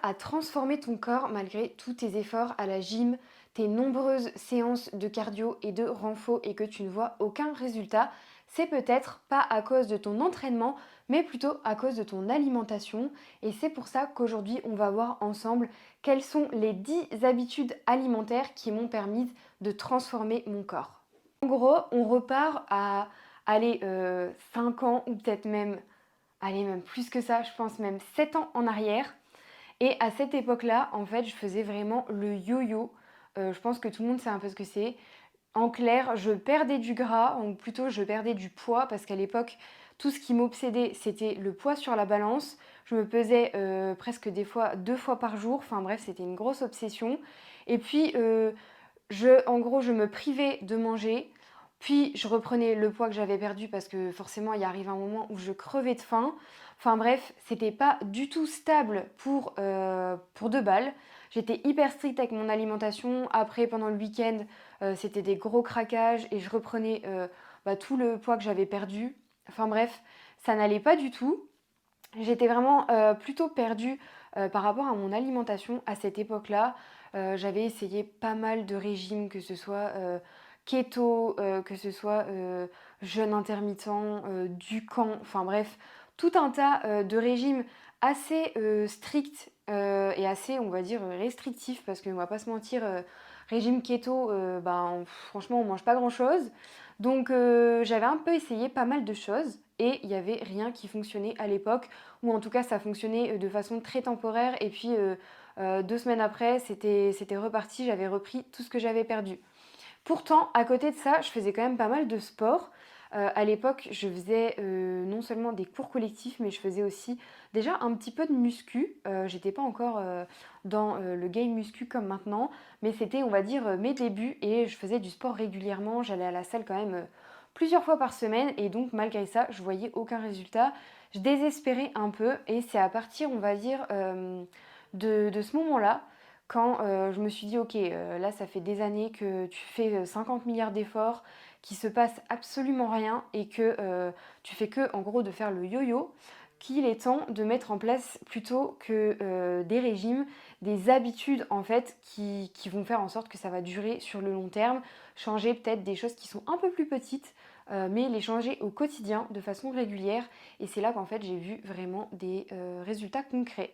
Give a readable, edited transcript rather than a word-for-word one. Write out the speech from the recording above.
à transformer ton corps malgré tous tes efforts à la gym, tes nombreuses séances de cardio et de renfo et que tu ne vois aucun résultat, c'est peut-être pas à cause de ton entraînement, mais plutôt à cause de ton alimentation. Et c'est pour ça qu'aujourd'hui, on va voir ensemble quelles sont les 10 habitudes alimentaires qui m'ont permis de transformer mon corps. En gros, on repart à aller 5 ans ou peut-être même, allez, même plus que ça, je pense même 7 ans en arrière. Et à cette époque-là, en fait, je faisais vraiment le yo-yo. Je pense que tout le monde sait un peu ce que c'est. En clair, je perdais du gras, ou plutôt je perdais du poids, parce qu'à l'époque, tout ce qui m'obsédait, c'était le poids sur la balance. Je me pesais presque des fois 2 fois par jour. Enfin bref, c'était une grosse obsession. Et puis, en gros, je me privais de manger. Puis, je reprenais le poids que j'avais perdu parce que forcément, il arrive un moment où je crevais de faim. Enfin bref, c'était pas du tout stable pour 2 balles. J'étais hyper stricte avec mon alimentation. Après, pendant le week-end, c'était des gros craquages et je reprenais tout le poids que j'avais perdu. Enfin bref, ça n'allait pas du tout. J'étais vraiment plutôt perdue par rapport à mon alimentation à cette époque-là. J'avais essayé pas mal de régimes, que ce soit keto, que ce soit jeûne intermittent, Ducan, enfin bref, tout un tas de régimes assez stricts et assez, on va dire, restrictifs, parce qu'on va pas se mentir, régime keto, franchement, on mange pas grand-chose. Donc j'avais un peu essayé pas mal de choses et il n'y avait rien qui fonctionnait à l'époque, ou en tout cas ça fonctionnait de façon très temporaire et puis 2 semaines après c'était reparti, j'avais repris tout ce que j'avais perdu. Pourtant, à côté de ça, je faisais quand même pas mal de sport. À l'époque, je faisais non seulement des cours collectifs, mais je faisais aussi déjà un petit peu de muscu. J'étais pas encore dans le game muscu comme maintenant, mais c'était, on va dire, mes débuts et je faisais du sport régulièrement. J'allais à la salle quand même plusieurs fois par semaine et donc malgré ça, je voyais aucun résultat. Je désespérais un peu et c'est à partir, on va dire, de ce moment-là quand je me suis dit, ok, là ça fait des années que tu fais 50 milliards d'efforts, qu'il se passe absolument rien et que tu fais que en gros de faire le yo-yo, qu'il est temps de mettre en place plutôt que des régimes, des habitudes en fait qui vont faire en sorte que ça va durer sur le long terme, changer peut-être des choses qui sont un peu plus petites, mais les changer au quotidien de façon régulière et c'est là qu'en fait j'ai vu vraiment des résultats concrets.